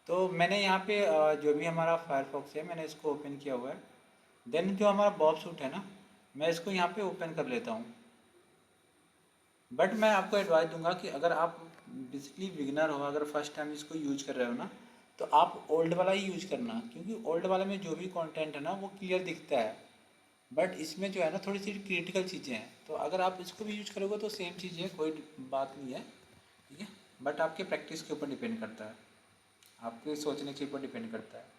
तो मैंने यहाँ पे जो भी हमारा फायरफॉक्स है मैंने इसको ओपन किया हुआ है। देन जो हमारा बॉब सूट है ना, मैं इसको यहाँ पे ओपन कर लेता हूँ। बट मैं आपको एडवाइस दूंगा कि अगर आप बेसिकली बिगिनर हो, अगर फर्स्ट टाइम इसको यूज कर रहे हो ना, तो आप ओल्ड वाला ही यूज करना, क्योंकि ओल्ड वाले में जो भी कंटेंट है ना वो क्लियर दिखता है। बट इसमें जो है ना थोड़ी सी क्रिटिकल चीज़ें हैं, तो अगर आप इसको भी यूज करोगे तो सेम चीज़ है, कोई बात नहीं है। ठीक है, बट आपके प्रैक्टिस के ऊपर डिपेंड करता है, आपके सोचने के ऊपर डिपेंड करता है।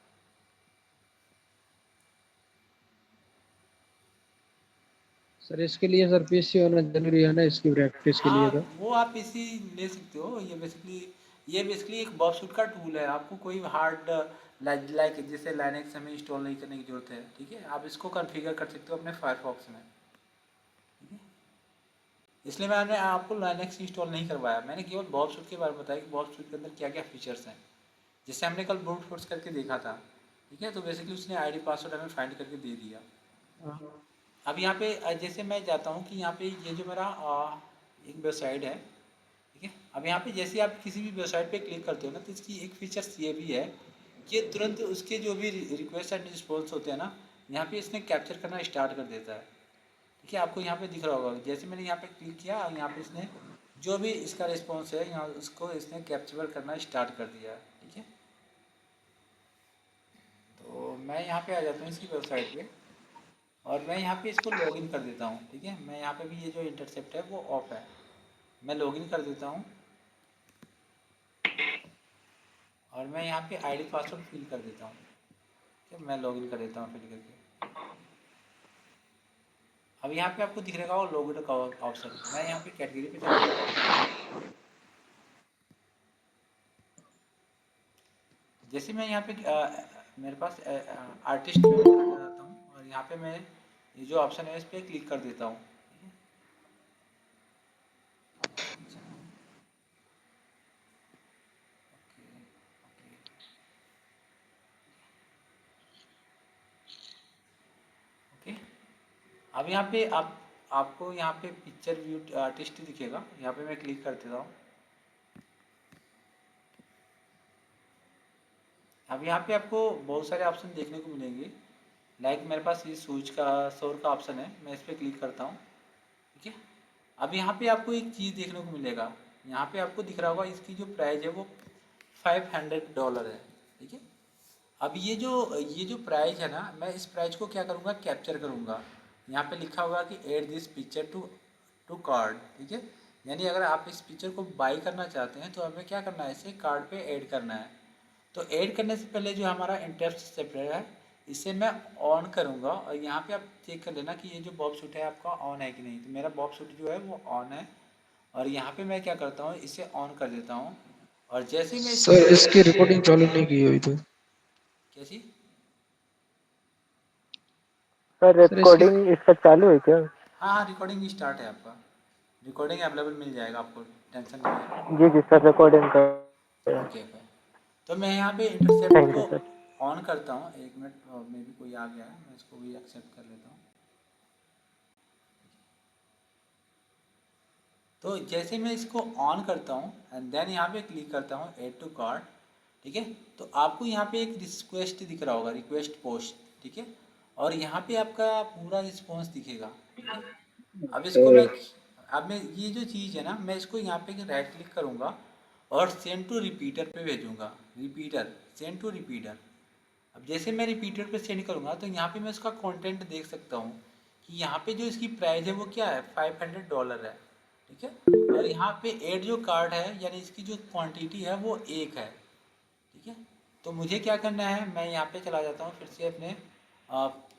सर इसके लिए सर पीसी होना जरूरी है ना, इसकी प्रैक्टिस के लिए हाँ, तो? वो आप इसी ले सकते हो। ये बेसिकली एक बॉब शूट का टूल है, आपको कोई हार्ड लाइक जैसे लाइनेक्स हमें इंस्टॉल नहीं करने की जरूरत है। ठीक है, आप इसको कॉन्फ़िगर कर सकते हो अपने फायरफॉक्स में। ठीक है, इसलिए मैंने आपको लाइनेक्स इंस्टॉल नहीं करवाया, मैंने केवल बॉब शूट के बारे में बताया कि बॉब शूट के अंदर क्या क्या फीचर्स हैं, जिससे हमने कल ब्रूट फोर्स करके देखा था। ठीक है, तो बेसिकली उसने आईडी पासवर्ड हमें फाइंड करके दे दिया। हाँ। अब यहाँ पे जैसे मैं जाता हूँ कि यहाँ पे ये जो मेरा एक वेबसाइट है। ठीक है, अब यहाँ पे जैसे आप किसी भी वेबसाइट पे क्लिक करते हो ना, तो इसकी एक फीचर्स ये भी है कि तुरंत उसके जो भी रिक्वेस्ट एंड रिस्पॉन्स होते हैं ना, यहाँ पे इसने कैप्चर करना स्टार्ट कर देता है। ठीक है, आपको यहाँ पे दिख रहा होगा, जैसे मैंने यहाँ पे क्लिक किया, यहाँ पे इसने जो भी इसका रिस्पॉन्स है यहाँ उसको इसने कैप्चर करना स्टार्ट कर दिया है। ठीक है, तो मैं यहाँ पे आ जाता हूँ इसकी वेबसाइट पे, और मैं यहाँ पे इसको लॉगिन कर देता हूँ। ठीक है, मैं यहाँ पे भी ये जो इंटरसेप्ट है वो ऑफ है, मैं लॉगिन कर देता हूँ, और मैं यहाँ पे आईडी पासवर्ड फिल कर देता हूँ। ठीक है, मैं लॉगिन कर देता हूँ फिल करके। अब यहाँ पे आपको दिख रहेगा वो लॉगिन का ऑप्शन, मैं यहाँ पे कैटेगरी पे चला जाता हूँ। जैसे मैं यहाँ पे मेरे पास आर्टिस्ट में मैं आ जाता हूँ, और यहाँ पे मैं ये जो ऑप्शन है इस पर क्लिक कर देता हूँ। ठीक है, अच्छा, ओके, ओके, ओके। अब यहाँ पे आपको यहाँ पे पिक्चर व्यू आर्टिस्ट दिखेगा, यहाँ पे मैं क्लिक कर देता हूँ। अब यहाँ पे आपको बहुत सारे ऑप्शन देखने को मिलेंगे, लाइक मेरे पास ये सूज का सौर का ऑप्शन है, मैं इस पर क्लिक करता हूँ। ठीक है, अब यहाँ पे आपको एक चीज़ देखने को मिलेगा, यहाँ पे आपको दिख रहा होगा इसकी जो प्राइस है वो $500 है। ठीक है, अब ये जो प्राइस है ना, मैं इस प्राइस को क्या करूँगा, कैप्चर करूँगा। यहाँ पे लिखा होगा कि add this picture to to card. ठीक है, यानी अगर आप इस पिक्चर को बाई करना चाहते हैं तो हमें क्या करना है, इसे कार्ड पे ऐड करना है। तो ऐड करने से पहले जो हमारा इंटरेस्ट सेपरेट है, इसे मैं ऑन करूँगा, और यहाँ पे आप चेक कर लेना कि ये जो बॉब शूट है आपका ऑन है कि नहीं। तो मेरा बॉब शूट जो है वो ऑन है, और यहाँ पे मैं क्या करता हूँ, इसे ऑन कर देता हूँ। और जैसे ही मैं इसको सर इसकी रिकॉर्डिंग चालू नहीं की हुई तो? कैसी? सर सर इसकी रिकॉर्डिंग इसका चालू है क्या? हाँ हाँ, रिकॉर्डिंग स्टार्ट है आपका, रिकॉर्डिंग अवेलेबल मिल जाएगा आपको, टेंशन नहीं है। जी जी सर, रिकॉर्डिंग का। ओके ओके, तो मैं यहाँ पे इंटरसेप्ट थैंक यू को सर। ऑन करता हूँ। एक मिनट, में भी कोई आ गया है, मैं इसको भी एक्सेप्ट कर लेता हूँ। तो जैसे मैं इसको ऑन करता हूँ एंड देन यहाँ पे क्लिक करता हूँ ऐड टू कार्ट। ठीक है, तो आपको यहाँ पे एक रिक्वेस्ट दिख रहा होगा, रिक्वेस्ट पोस्ट। ठीक है, और यहाँ पे आपका पूरा रिस्पॉन्स दिखेगा। ठीक है, अब इसको मैं अब मैं ये जो चीज़ है ना, मैं इसको यहाँ पे राइट क्लिक करूँगा और सेंड टू रिपीटर पे भेजूँगा। Repeater, send to repeater. अब जैसे मैं रिपीटर पे सेंड करूँगा तो यहाँ पे मैं उसका कंटेंट देख सकता हूँ कि यहाँ पे जो इसकी प्राइस है वो क्या है, $500 है। ठीक है, और यहाँ पे ऐड जो कार्ड है यानी इसकी जो क्वांटिटी है वो एक है। ठीक है, तो मुझे क्या करना है, मैं यहाँ पे चला जाता हूँ फिर से अपने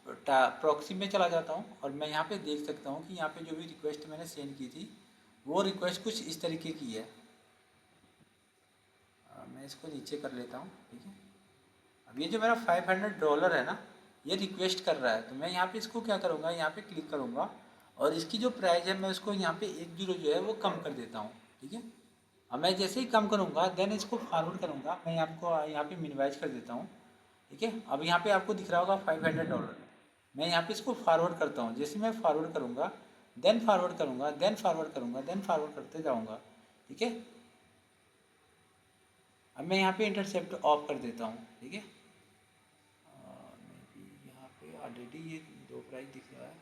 प्रॉक्सी में चला जाता हूँ, और मैं यहाँ पे देख सकता हूँ कि यहाँ पे जो भी रिक्वेस्ट मैंने सेंड की थी वो रिक्वेस्ट कुछ इस तरीके की है। मैं इसको नीचे कर लेता हूँ। ठीक है, अब ये जो मेरा $500 है ना, ये रिक्वेस्ट कर रहा है, तो मैं यहाँ पे इसको क्या करूँगा, यहाँ पे क्लिक करूँगा, और इसकी जो प्राइस है मैं उसको यहाँ पे 1 जीरो जो है वो कम कर देता हूँ। ठीक है, अब मैं जैसे ही कम करूँगा देन इसको फॉरवर्ड करूँगा, मैं आपको यहाँ पे मिनिमाइज कर देता हूँ। ठीक है, अब यहाँ पे आपको दिख रहा होगा $500, मैं यहाँ पे इसको फॉरवर्ड करता हूँ। जैसे मैं फॉरवर्ड करूँगा देन फॉरवर्ड करूँगा देन फॉरवर्ड करूँगा देन फॉरवर्ड करते जाऊँगा। ठीक है, अब मैं यहाँ पे इंटरसेप्ट ऑफ कर देता हूँ, ठीक है। यहाँ पे ऑलरेडी ये 2 प्राइस दिख रहा है।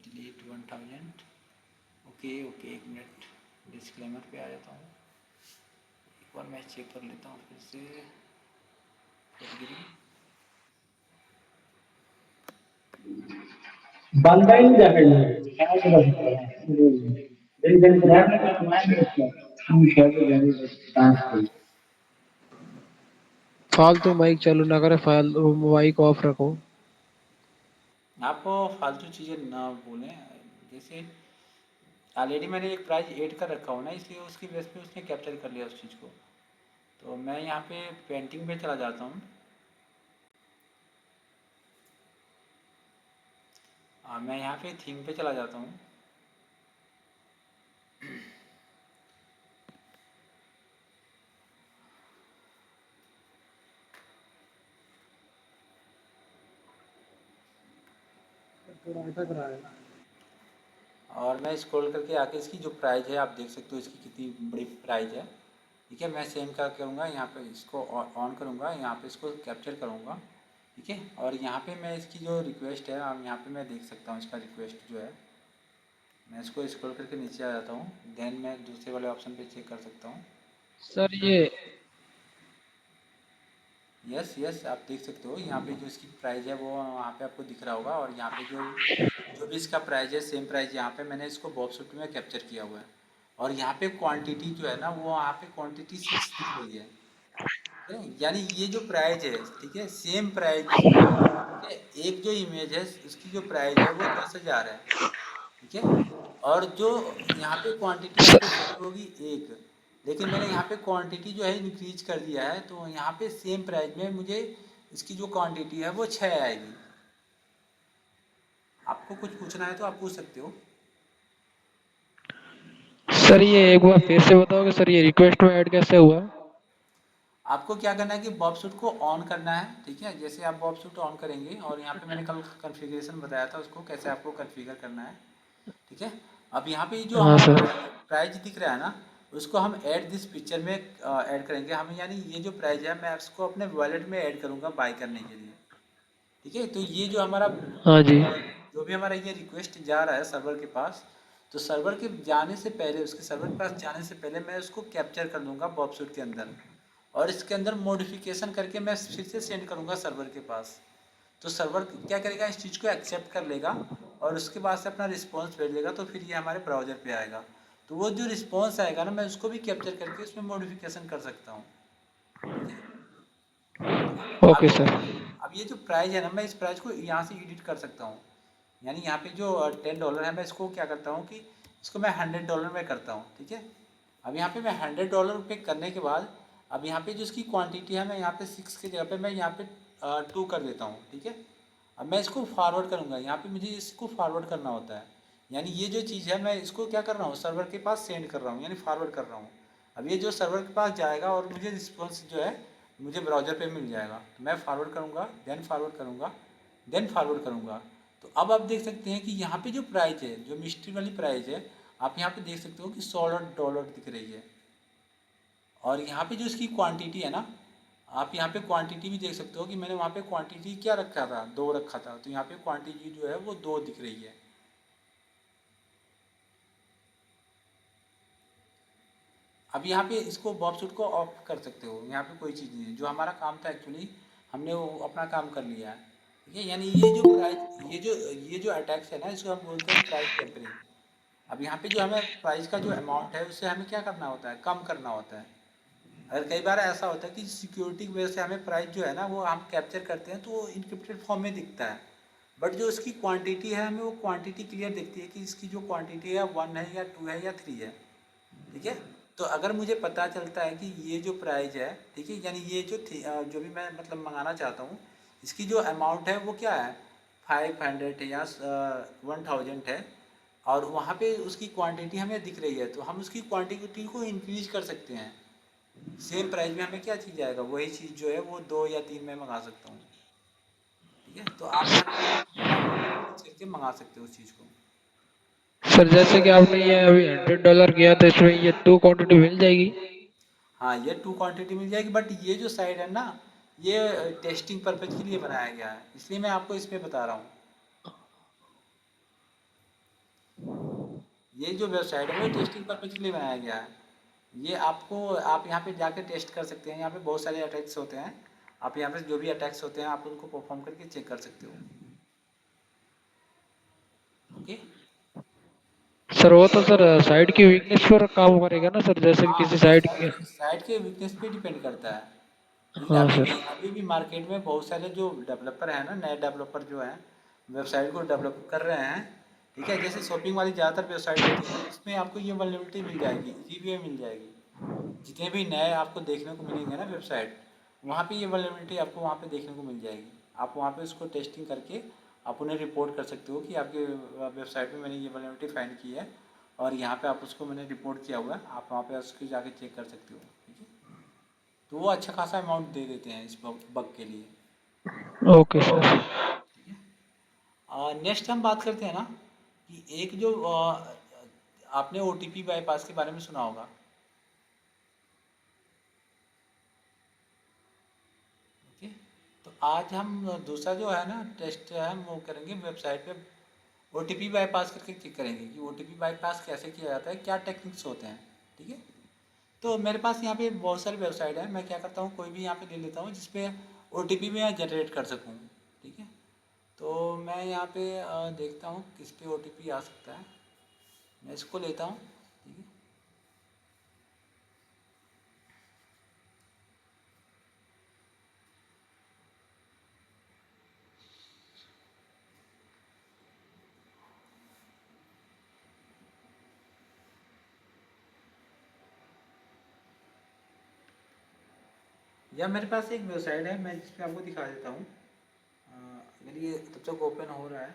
डिलीट 1000। ओके ओके, एक मिनट, डिस्क्लेमर पे आ जाता हूँ, एक बार मैं चेक कर लेता हूँ फिर से। कैटेगरी बंदा ही नहीं जाके क्या कर सकते हैं दिन दिन ग्रैब में कमाएंगे इसमें हम शॉर्ट जाने डांस फालतू माइक चालू ना करे, फालतू माइक ऑफ रखो। आप फालतू चीज़ें ना बोलें। जैसे ऑलरेडी मैंने एक प्राइस ऐड कर रखा हो ना, इसलिए उसकी बेस पे उसने कैप्चर कर लिया उस चीज़ को। तो मैं यहाँ पे पेंटिंग पे चला जाता हूँ। मैं यहाँ पे थीम पे चला जाता हूँ। थोड़ा अटक रहा है। और मैं स्क्रॉल करके आके इसकी जो प्राइस है आप देख सकते हो, इसकी कितनी बड़ी प्राइस है, ठीक है। मैं सेम क्या करूँगा, यहाँ पे इसको ऑन करूँगा, यहाँ पे इसको कैप्चर करूँगा, ठीक है। और यहाँ पे मैं इसकी जो रिक्वेस्ट है, यहाँ पे मैं देख सकता हूँ इसका रिक्वेस्ट जो है। मैं इसको स्क्रॉल करके नीचे आ जाता हूँ, देन मैं दूसरे वाले ऑप्शन पे चेक कर सकता हूँ। सर ये यस यस, आप देख सकते हो यहाँ पे जो इसकी प्राइस है वो वहाँ पे आपको दिख रहा होगा। और यहाँ पे जो जो भी इसका प्राइस है, सेम प्राइस यहाँ पे मैंने इसको बॉक्स में कैप्चर किया हुआ है। और यहाँ पे क्वांटिटी जो है ना, वो यहाँ पे क्वांटिटी 6 दिख रही है, ठीक है? यानी ये जो प्राइस है, ठीक है, सेम प्राइस, ठीक है। एक जो इमेज है उसकी जो प्राइस है वो 10,000 है, ठीक है। और जो यहाँ पे क्वांटिटी आपको चाहिए होगी 1, लेकिन मैंने यहाँ पे क्वांटिटी जो है इंक्रीज कर दिया है, तो यहाँ पे सेम प्राइस में मुझे इसकी जो क्वांटिटी है वो 6 आएगी। आपको कुछ पूछना है तो आप पूछ सकते हो। सर ये एक बार फिर से बताओगे सर, ये रिक्वेस्ट में ऐड कैसे हुआ? आपको क्या करना है कि बॉब सूट को ऑन करना है, ठीक है। जैसे आप बॉब सूट ऑन करेंगे, और यहाँ पे मैंने कल कॉन्फ़िगरेशन बताया था उसको कैसे आपको कॉन्फ़िगर करना है, ठीक है। अब यहाँ पे जो हाँ हमारा सर। प्राइस दिख रहा है ना, उसको हम ऐड दिस पिक्चर में ऐड करेंगे हम। यानी ये जो प्राइस है मैं इसको अपने वॉलेट में ऐड करूँगा बाय करने के लिए, ठीक है। तो ये जो हमारा हाँ जी। जो भी हमारा ये रिक्वेस्ट जा रहा है सर्वर के पास, तो सर्वर के जाने से पहले, उसके सर्वर के पास जाने से पहले मैं उसको कैप्चर कर लूँगा बॉबसूट के अंदर, और इसके अंदर मॉडिफिकेशन करके मैं फिर से सेंड करूँगा सर्वर के पास। तो सर्वर क्या करेगा, इस चीज़ को एक्सेप्ट कर लेगा और उसके बाद से अपना रिस्पॉन्स भेज देगा। तो फिर ये हमारे ब्राउज़र पे आएगा, तो वो जो रिस्पॉन्स आएगा ना, मैं उसको भी कैप्चर करके उसमें मॉडिफिकेशन कर सकता हूँ, ठीक है। अब ओके ये सर। अब ये जो प्राइस है ना, मैं इस प्राइस को यहाँ से एडिट कर सकता हूँ। यानी यहाँ पे जो $10 है, मैं इसको क्या करता हूँ कि इसको मैं $100 में करता हूँ, ठीक है। अब यहाँ पे मैं $100 पे करने के बाद, अब यहाँ पे जो इसकी क्वांटिटी है, मैं यहाँ पे 6 की जगह पे मैं यहाँ पे 2 कर देता हूँ, ठीक है। अब मैं इसको फॉरवर्ड करूँगा, यहाँ पे मुझे इसको फॉरवर्ड करना होता है। यानी ये जो चीज़ है मैं इसको क्या कर रहा हूँ, सर्वर के पास सेंड कर रहा हूँ, यानी फॉरवर्ड कर रहा हूँ। अब ये जो सर्वर के पास जाएगा और मुझे रिस्पॉन्स जो है मुझे ब्राउज़र पे मिल जाएगा। तो मैं फॉरवर्ड करूँगा, देन फॉरवर्ड करूँगा, देन फॉरवर्ड करूँगा। तो अब आप देख सकते हैं कि यहाँ पे जो प्राइस है, जो मिस्ट्री वाली प्राइस है, आप यहाँ पे देख सकते हो कि $16 दिख रही है। और यहाँ पे जो इसकी क्वांटिटी है ना, आप यहाँ पे क्वांटिटी भी देख सकते हो कि मैंने वहाँ पे क्वांटिटी क्या रखा था, 2 रखा था। तो यहाँ पे क्वांटिटी जो है वो 2 दिख रही है। अब यहाँ पे इसको बॉबसूट को ऑफ कर सकते हो, यहाँ पे कोई चीज़ नहीं है। जो हमारा काम था एक्चुअली, हमने वो अपना काम कर लिया है, ठीक है। यानी ये जो अटैक्स है ना, इसको हम बोलते हैं प्राइस टेम्परिंग। अब यहाँ पे जो हमें प्राइस का जो अमाउंट है उससे हमें क्या करना होता है, कम करना होता है। अगर कई बार ऐसा होता है कि सिक्योरिटी की वजह से हमें प्राइस जो है ना वो हम कैप्चर करते हैं तो वो इनक्रिप्टेड फॉर्म में दिखता है, बट जो उसकी क्वांटिटी है हमें वो क्वांटिटी क्लियर दिखती है कि इसकी जो क्वांटिटी है 1 है या 2 है या 3 है, ठीक है। तो अगर मुझे पता चलता है कि ये जो प्राइस है, ठीक है, यानी ये जो जो भी मैं मतलब मंगाना चाहता हूँ, इसकी जो अमाउंट है वो क्या है, 500 है या 1000 है, और वहाँ पे उसकी क्वांटिटी हमें दिख रही है, तो हम उसकी क्वांटिटी को इंक्रीज कर सकते हैं। सेम प्राइस में हमें क्या चीज़ आएगा, वही चीज़ जो है वो 2 या 3 में मंगा सकता हूँ, ठीक है। तो आप यहाँ पे क्वांटिटी इंक्रीज करके मंगा सकते हो उस चीज़ को। सर जैसे कि आपने ये अभी $100 किया तो इसमें ये 2 क्वांटिटी मिल जाएगी? हाँ, ये 2 क्वांटिटी मिल जाएगी, बट ये जो साइड है ना, ये टेस्टिंग पर्पज के लिए बनाया गया है, इसलिए मैं आपको इस पे बता रहा हूँ। ये जो वेबसाइट है वो टेस्टिंग पर्पज के लिए बनाया गया है। ये आपको, आप यहाँ पे जाके टेस्ट कर सकते हैं। यहाँ पे बहुत सारे अटैक्स होते हैं, आप यहाँ पे जो भी अटैक्स होते हैं आप उनको परफॉर्म करके चेक कर सकते हो। ओके। सर वो तो सर साइड की वीकनेस पर काम करेगा ना सर, जैसे कि हाँ, किसी वो साइड के। साइट के वीकनेस पे डिपेंड करता है। लेकिन हाँ अभी सर। भी अभी भी मार्केट में बहुत सारे जो डेवलपर हैं ना, नए डेवलपर जो हैं, वेबसाइट को डेवलप कर रहे हैं। ठीक है, जैसे शॉपिंग वाली ज़्यादातर वेबसाइट होती है उसमें आपको ये वल्नरेबिलिटी मिल जाएगी, इजीली मिल जाएगी। जितने भी नए आपको देखने को मिलेंगे ना वेबसाइट, वहाँ पे ये वल्नरेबिलिटी आपको वहाँ पे देखने को मिल जाएगी। आप वहाँ पे उसको टेस्टिंग करके आप उन्हें रिपोर्ट कर सकते हो कि आपके वेबसाइट में मैंने ये वल्नरेबिलिटी फाइंड की है और यहाँ पे आप उसको मैंने रिपोर्ट किया हुआ है, आप वहाँ पे उसको जाके चेक कर सकते हो। ठीक है, तो वो अच्छा खासा अमाउंट दे देते हैं इस बग के लिए। Okay sir. ठीक है, नेक्स्ट हम बात करते हैं ना कि एक जो आपने OTP बाईपास के बारे में सुना होगा। ओके, तो आज हम दूसरा जो है ना टेस्ट है हम वो करेंगे वेबसाइट पे OTP बाईपास करके चेक करेंगे कि OTP बाईपास कैसे किया जाता है, क्या टेक्निक्स होते हैं। ठीक है, तो मेरे पास यहाँ पे बहुत सारी वेबसाइट है, मैं क्या करता हूँ कोई भी यहाँ पे ले लेता हूँ जिसपे OTP मैं जनरेट कर सकूँ। ठीक है, तो मैं यहाँ पे देखता हूँ किस पे OTP आ सकता है, मैं इसको लेता हूँ। ठीक है, या मेरे पास एक वेबसाइट है मैं जिस पे आपको दिखा देता हूँ। मेरी ये तब तक ओपन हो रहा है।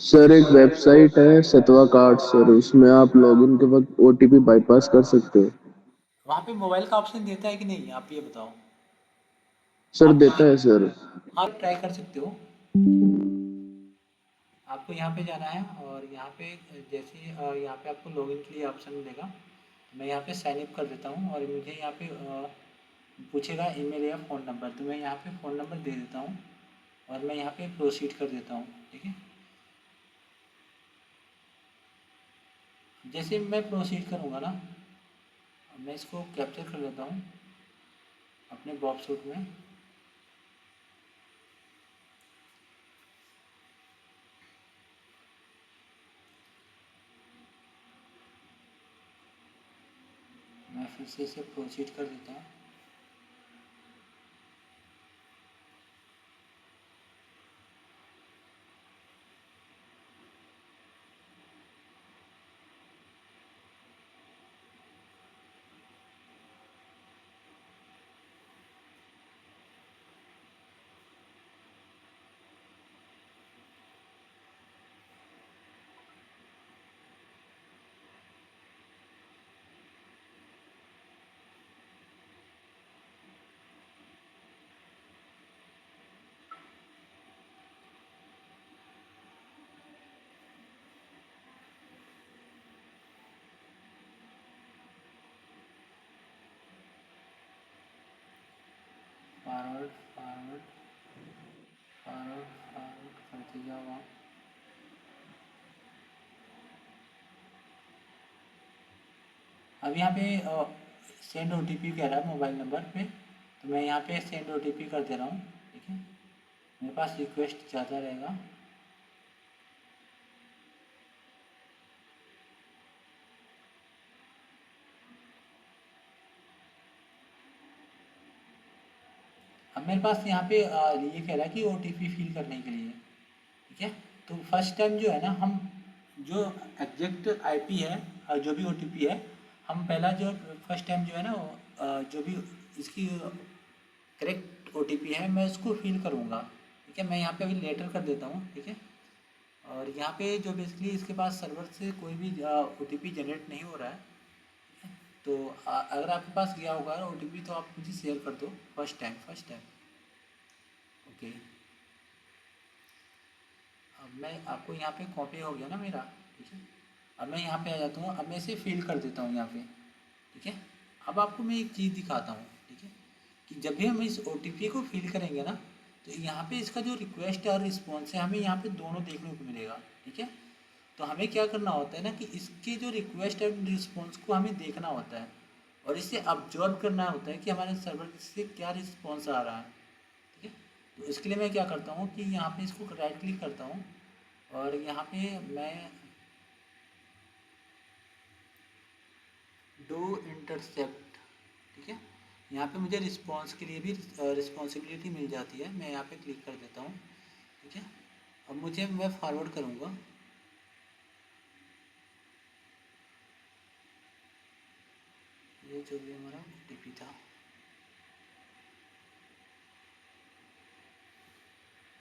सर एक वेबसाइट है सतवा कार्ड सर, उसमें आप लॉगिन के वक्त ओटीपी बाईपास कर सकते हो। वहाँ पे मोबाइल का ऑप्शन देता है कि नहीं, आप ये बताओ। सर आप देता है सर। हाँ, ट्राई कर सकते हो। आपको यहाँ पे जाना है और यहाँ पे जैसे यहाँ पे आपको लॉगिन के लिए ऑप्शन मिलेगा। मैं यहाँ पे साइन अप कर देता हूँ और मुझे यहाँ पे पूछेगा ईमेल या फ़ोन नंबर, तो मैं यहाँ पे फ़ोन नंबर दे देता हूँ और मैं यहाँ पे प्रोसीड कर देता हूँ। ठीक है, जैसे मैं प्रोसीड करूँगा ना, मैं इसको कैप्चर कर लेता हूँ अपने बॉब सूट में। मैं फिर से इसे प्रोसीड कर देता हूँ। फॉरवर्ड फॉरवर्ड फॉरवर्ड फॉरवर्ड करते जाओ आप। अब यहाँ पे सेंड OTP कह रहा है मोबाइल नंबर पे, तो मैं यहाँ पे सेंड OTP कर दे रहा हूँ। ठीक है, मेरे पास रिक्वेस्ट ज़्यादा रहेगा। अब मेरे पास यहाँ पे ये कह रहा है कि OTP फिल करने के लिए। ठीक है, तो फर्स्ट टाइम जो है ना हम जो एग्जैक्ट IP है और जो भी OTP है, हम पहला जो फर्स्ट टाइम जो है ना जो भी इसकी करेक्ट OTP है मैं उसको फिल करूँगा। ठीक है, मैं यहाँ पे अभी लेटर कर देता हूँ। ठीक है, और यहाँ पे जो बेसिकली इसके पास सर्वर से कोई भी OTP जनरेट नहीं हो रहा है। तो अगर आपके पास गया होगा OTP तो आप मुझे शेयर कर दो फर्स्ट टाइम। ओके, अब मैं आपको यहाँ पे कॉपी हो गया ना मेरा, ठीक है। अब मैं यहाँ पे आ जाता हूँ, अब मैं इसे फिल कर देता हूँ यहाँ पे, ठीक है। अब आपको मैं एक चीज़ दिखाता हूँ, ठीक है, कि जब भी हम इस OTP को फिल करेंगे ना, तो यहाँ पे इसका जो रिक्वेस्ट और रिस्पॉन्स है हमें यहाँ पे दोनों देखने को मिलेगा, ठीक है। तो हमें क्या करना होता है ना कि इसके जो रिक्वेस्ट और रिस्पॉन्स को हमें देखना होता है और इसे ऑब्जर्व करना होता है कि हमारे सर्वर से क्या रिस्पॉन्स आ रहा है, ठीक है। तो इसके लिए मैं क्या करता हूँ कि यहाँ पे इसको राइट क्लिक करता हूँ और यहाँ पे मैं डू इंटरसेप्ट, ठीक है। यहाँ पे मुझे रिस्पॉन्स के लिए भी रिस्पॉन्सिबिलिटी मिल जाती है। मैं यहाँ पे क्लिक कर देता हूँ, ठीक है। अब मैं फॉरवर्ड करूँगा, ये जो भी हमारा OTP था।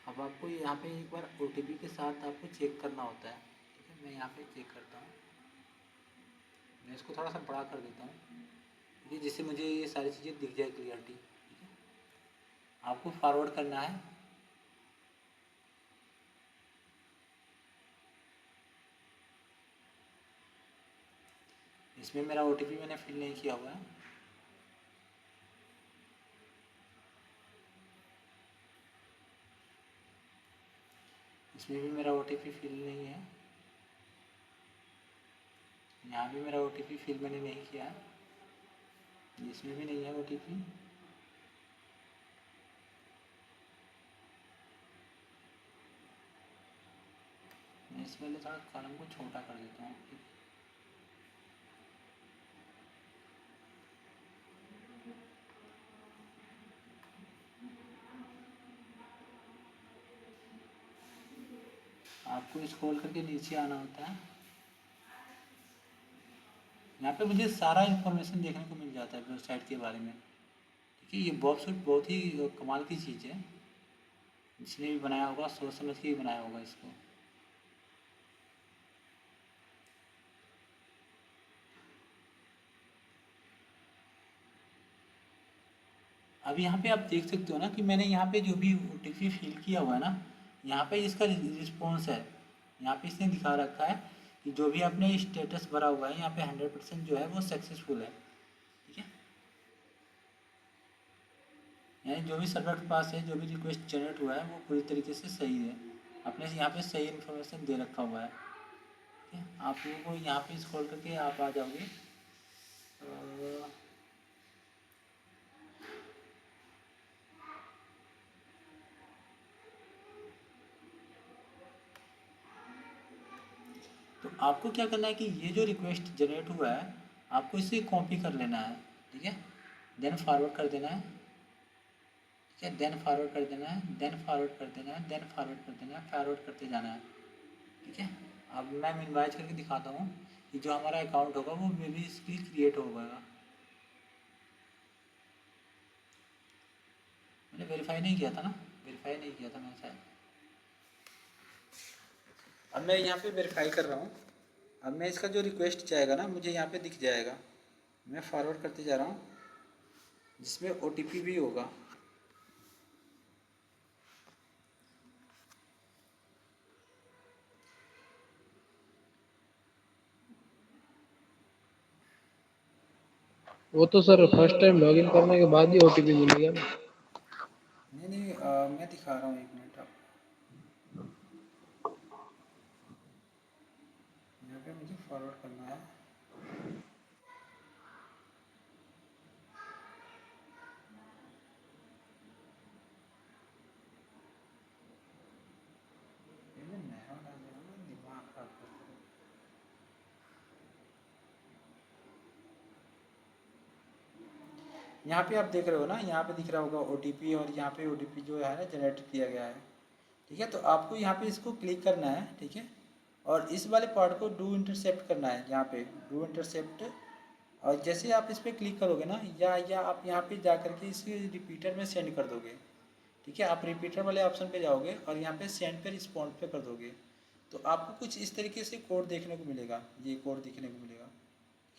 अब आपको यहाँ पे एक बार OTP के साथ आपको चेक करना होता है, ठीक है। मैं यहाँ पे चेक करता हूँ, मैं इसको थोड़ा सा बड़ा कर देता हूँ, ठीक है, जिससे मुझे ये सारी चीज़ें दिख जाए क्लियरिटी, ठीक है। आपको फॉरवर्ड करना है, इसमें मेरा OTP मैंने फिल नहीं किया हुआ है। इसमें भी मेरा OTP फिल नहीं है, यहाँ भी मेरा OTP फिल मैंने नहीं किया है, इसमें भी नहीं है OTP। मैं इस वाले थोड़ा कॉलम को छोटा कर देता हूँ, ठीक है। आपको स्क्रॉल करके नीचे आना होता है, यहाँ पे मुझे सारा इन्फॉर्मेशन देखने को मिल जाता है वेबसाइट के बारे में, ठीक है। ये बॉबसूट बहुत ही कमाल की चीज़ है, जिसने भी बनाया होगा सोच समझ के ही बनाया होगा इसको। अब यहाँ पे आप देख सकते हो ना कि मैंने यहाँ पे जो भी OTP फिल किया हुआ है ना, यहाँ पे इसका रिस्पॉन्स है। यहाँ पे इसने दिखा रखा है कि जो भी आपने स्टेटस भरा हुआ है यहाँ पे 100% जो है वो सक्सेसफुल है, ठीक है। यानी जो भी सर्वर के पास है, जो भी रिक्वेस्ट जनरेट हुआ है वो पूरी तरीके से सही है, आपने यहाँ पे सही इन्फॉर्मेशन दे रखा हुआ है, ठीक है। आप लोगों को यहाँ पे स्क्रॉल करके आप आ जाओगे, तो आपको क्या करना है कि ये जो रिक्वेस्ट जनरेट हुआ है आपको इसे कॉपी कर लेना है, ठीक है। देन फॉरवर्ड कर देना है, ठीक है। देन फॉरवर्ड कर देना है, देन फॉरवर्ड कर देना है, देन फॉरवर्ड कर देना है, फॉरवर्ड करते जाना है, ठीक है। अब मैं मिनिमाइज करके दिखाता हूँ कि जो हमारा अकाउंट होगा वो मे बी इसकी क्रिएट हो गएगा। मैंने वेरीफाई नहीं किया था ना, वेरीफाई नहीं किया था मैं शायद। अब मैं यहाँ पे वेरीफाई कर रहा हूँ। अब मैं इसका जो रिक्वेस्ट जाएगा ना मुझे यहाँ पे दिख जाएगा, मैं फॉरवर्ड करते जा रहा हूँ, जिसमें OTP भी होगा। वो तो सर फर्स्ट टाइम लॉगिन करने के बाद ही OTP मिलेगा ना। नहीं, मैं दिखा रहा हूँ, एक मिनट। आप यहाँ पे मुझे फॉरवर्ड करना है, ये मैं नया डाल रहा हूँ, दिमाग खराब करते हैं। यहाँ पे आप देख रहे हो ना, यहाँ पे दिख रहा होगा OTP, और यहाँ पे OTP जो है ना जनरेट किया गया है, ठीक है। तो आपको यहाँ पे इसको क्लिक करना है, ठीक है, और इस वाले पार्ट को डू इंटरसेप्ट करना है, यहाँ पे डू इंटरसेप्ट। और जैसे आप इस पर क्लिक करोगे ना, या आप यहाँ पे जा करके इसे रिपीटर में सेंड कर दोगे, ठीक है। आप रिपीटर वाले ऑप्शन पे जाओगे और यहाँ पे सेंड पे रिस्पॉन्ड पे कर दोगे, तो आपको कुछ इस तरीके से कोड देखने को मिलेगा, ये कोड देखने को मिलेगा,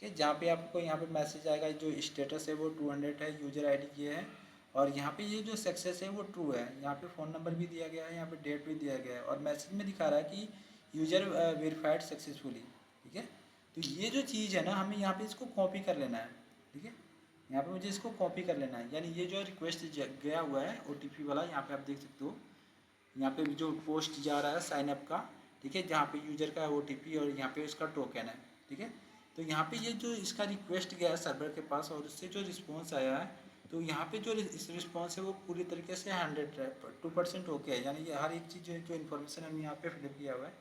ठीक है। जहाँ पे आपको यहाँ पे मैसेज आएगा, जो स्टेटस है वो 200 है, यूज़र आईडी ये है, और यहाँ पे ये जो सक्सेस है वो ट्रू है। यहाँ पे फ़ोन नंबर भी दिया गया है, यहाँ पे डेट भी दिया गया है, और मैसेज में दिखा रहा है कि यूज़र वेरीफाइड सक्सेसफुली, ठीक है। तो ये जो चीज़ है ना, हमें यहाँ पे इसको कॉपी कर लेना है, ठीक है। यहाँ पे मुझे इसको कॉपी कर लेना है, यानी ये जो रिक्वेस्ट गया हुआ है OTP वाला, यहाँ पे आप देख सकते हो, यहाँ पे जो पोस्ट जा रहा है साइन अप का, ठीक है, जहाँ पे यूज़र का OTP और यहाँ पे उसका टोकन है, ठीक है। तो यहाँ पे ये जो इसका रिक्वेस्ट गया है सर्वर के पास, और उससे जो रिस्पॉन्स आया है, तो यहाँ पे जो इस रिस्पॉन्स है वो पूरी तरीके से 102% ओके है, यानी ये हर एक चीज़ जो इन्फॉर्मेशन हमने यहाँ पे फिलअप किया हुआ है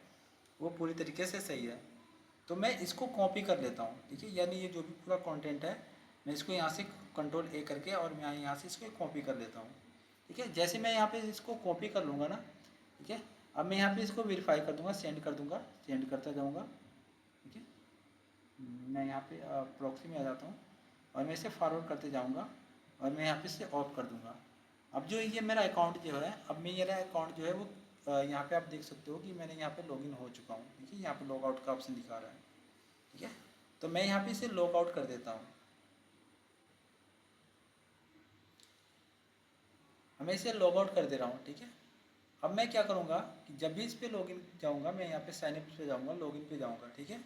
वो पूरी तरीके से सही है। तो मैं इसको कॉपी कर लेता हूँ, ठीक है, यानी ये जो भी पूरा कंटेंट है मैं इसको यहाँ से Ctrl A करके और मैं यहाँ से इसको कॉपी कर लेता हूँ, ठीक है। जैसे मैं यहाँ पे इसको कॉपी कर लूँगा ना, ठीक है, अब मैं यहाँ पे इसको वेरीफाई कर दूँगा, सेंड कर दूँगा, सेंड करता जाऊँगा, ठीक है। मैं यहाँ पे प्रॉक्सी में आ जाता हूँ और मैं इसे फॉरवर्ड करते जाऊँगा और मैं यहाँ पे इसे ऑफ कर दूँगा। अब जो ये मेरा अकाउंट जो है, अब मेरा अकाउंट जो है वो यहाँ पे आप देख सकते हो कि मैंने यहाँ पे लॉगिन हो चुका हूँ, ठीक है। यहाँ पे लॉग आउट का ऑप्शन दिखा रहा है, ठीक है। तो मैं यहाँ पे इसे लॉग आउट कर देता हूँ, मैं इसे लॉग आउट कर दे रहा हूँ, ठीक है। अब मैं क्या करूँगा कि जब भी इस पर लॉगिन जाऊँगा, मैं यहाँ पे साइन अप पे जाऊँगा, लॉगिन पे जाऊँगा, ठीक है।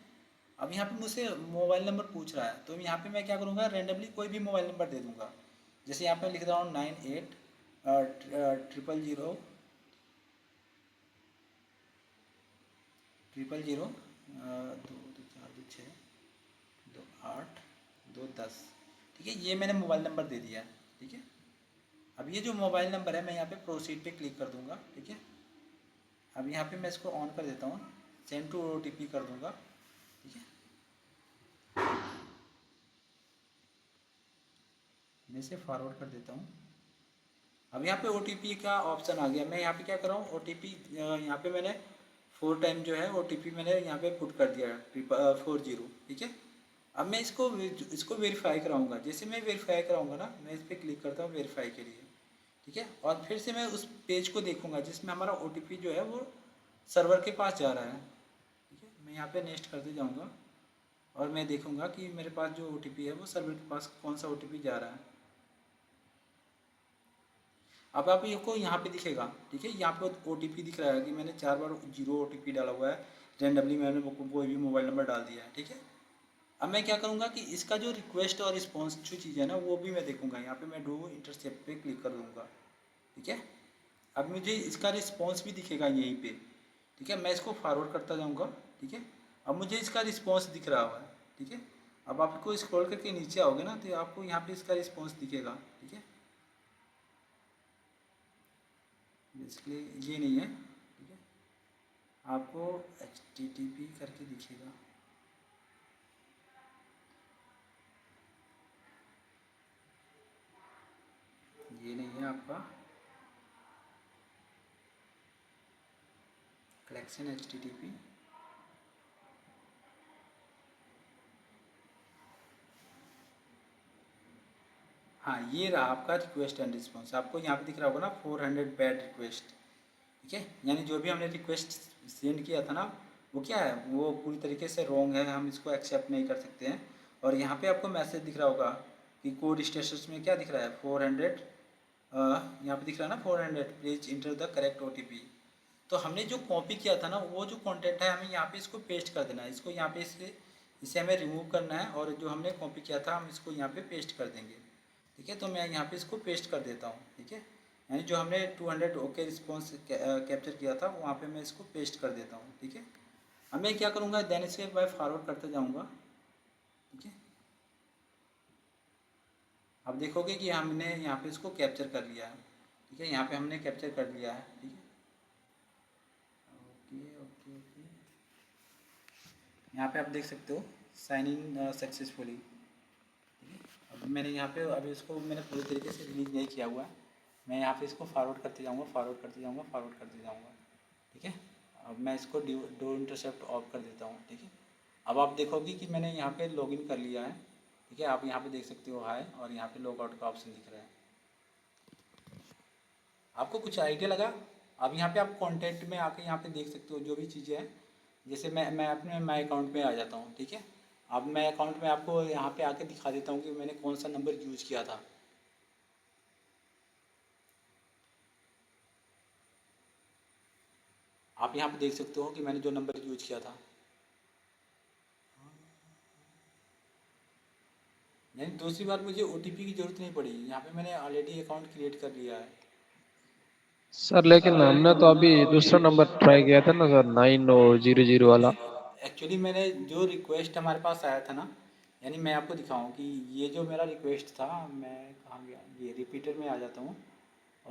अब यहाँ पे मुझसे मोबाइल नंबर पूछ रहा है, तो यहाँ पे मैं क्या करूँगा, रेंडमली कोई भी मोबाइल नंबर दे दूँगा। जैसे यहाँ पे लिख रहा हूँ 98 000 2242628 ठीक है। ये मैंने मोबाइल नंबर दे दिया है, ठीक है। अब ये जो मोबाइल नंबर है मैं यहाँ पे प्रोसीड पे क्लिक कर दूँगा, ठीक है। अब यहाँ पे मैं इसको ऑन कर देता हूँ, सेंड टू OTP कर दूँगा, ठीक है। मैं इसे फॉरवर्ड कर देता हूँ। अब यहाँ पे OTP का ऑप्शन आ गया। मैं यहाँ पे क्या कर रहा हूँ, OTP यहाँ पे मैंने 4 टाइम जो है OTP मैंने यहाँ पे पुट कर दिया 40, ठीक है। अब मैं इसको वेरीफाई कराऊंगा। जैसे मैं वेरीफाई कराऊंगा ना, मैं इस पर क्लिक करता हूँ वेरीफाई के लिए, ठीक है। और फिर से मैं उस पेज को देखूंगा जिसमें हमारा OTP जो है वो सर्वर के पास जा रहा है, ठीक है। मैं यहाँ पे नेक्स्ट करते जाऊँगा और मैं देखूंगा कि मेरे पास जो OTP है वो सर्वर के पास कौन सा OTP जा रहा है। अब आप ये को यहाँ पे दिखेगा, ठीक है। यहाँ पे OTP दिख रहा है कि मैंने 4 बार 0 OTP डाला हुआ है, रेंडमली मैंने कोई भी मोबाइल नंबर डाल दिया है, ठीक है। अब मैं क्या करूँगा कि इसका जो रिक्वेस्ट और रिस्पॉन्स जो चीज़ है ना वो भी मैं देखूँगा। यहाँ पे मैं डू इंटरसेप्ट पे क्लिक कर दूँगा, ठीक है। अब मुझे इसका रिस्पॉन्स भी दिखेगा यहीं पे, ठीक है। मैं इसको फॉरवर्ड करता जाऊँगा, ठीक है। अब मुझे इसका रिस्पॉन्स दिख रहा हुआ है, ठीक है। अब आपको स्क्रॉल करके नीचे आओगे ना तो आपको यहाँ पे इसका रिस्पॉन्स दिखेगा, ठीक है। बेसिकली ये नहीं है, ठीक है। आपको HTTP करके दिखेगा, ये नहीं है आपका कलेक्शन HTTP। हाँ, ये रहा आपका रिक्वेस्ट एंड रिस्पॉन्स। आपको यहाँ पे दिख रहा होगा ना 400 बैड रिक्वेस्ट, ठीक है। यानी जो भी हमने रिक्वेस्ट सेंड किया था ना वो क्या है, वो पूरी तरीके से रॉन्ग है, हम इसको एक्सेप्ट नहीं कर सकते हैं। और यहाँ पे आपको मैसेज दिख रहा होगा कि कोड स्टेटस में क्या दिख रहा है 400, यहाँ पे दिख रहा है ना 400 please enter the correct OTP। तो हमने जो कॉपी किया था ना वो जो कंटेंट है हमें यहाँ पे इसको पेस्ट कर देना है। इसको यहाँ पे इसे हमें रिमूव करना है और जो हमने कॉपी किया था हम इसको यहाँ पे पेस्ट कर देंगे, ठीक है। तो मैं यहाँ पे इसको पेस्ट कर देता हूँ, ठीक है। यानी जो हमने 200 ओके रिस्पॉन्स कैप्चर किया था वहाँ पे मैं इसको पेस्ट कर देता हूँ, ठीक है। अब मैं क्या करूँगा, देन इसके बाद फॉरवर्ड करते जाऊँगा, ठीक है। अब देखोगे कि हमने यहाँ पे इसको कैप्चर कर लिया है, ठीक है। यहाँ पे हमने कैप्चर कर लिया है, ठीक है। ओके ओके ओके, यहाँ पे आप देख सकते हो साइन इन सक्सेसफुली, ठीक है। अब मैंने यहाँ पे अभी इसको मैंने पूरी तरीके से रिलीज नहीं किया हुआ है। मैं यहाँ पे इसको फॉरवर्ड करते जाऊँगा, फॉरवर्ड करते जाऊँगा, फॉरवर्ड करते जाऊँगा, ठीक है। अब मैं इसको डू इंटरसेप्ट ऑफ कर देता हूँ, ठीक है। अब आप देखोगे कि मैंने यहाँ पे लॉगिन कर लिया है, ठीक है। आप यहाँ पे देख सकते हो हाय, और यहाँ पे लॉग आउट का ऑप्शन दिख रहा है। आपको कुछ आइडिया लगा अब यहाँ पे आप कॉन्टैक्ट में आके यहाँ पे देख सकते हो जो भी चीज़ें हैं। जैसे मैं अपने माई अकाउंट में आ जाता हूँ, ठीक है। अब मैं अकाउंट में आपको यहाँ पे आके दिखा देता हूँ कि मैंने कौन सा नंबर यूज किया था। आप यहाँ पे देख सकते हो कि मैंने जो नंबर यूज किया था। यानी दूसरी बार मुझे ओटीपी की ज़रूरत नहीं पड़ी, यहाँ पे मैंने ऑलरेडी अकाउंट क्रिएट कर लिया है। सर लेकिन हमने तो अभी दूसरा नंबर ट्राई किया था ना सर, 9000 वाला। एक्चुअली मैंने जो रिक्वेस्ट हमारे पास आया था ना, यानी मैं आपको दिखाऊं कि ये जो मेरा रिक्वेस्ट था, मैं कहाँ गया, ये रिपीटर में आ जाता हूँ।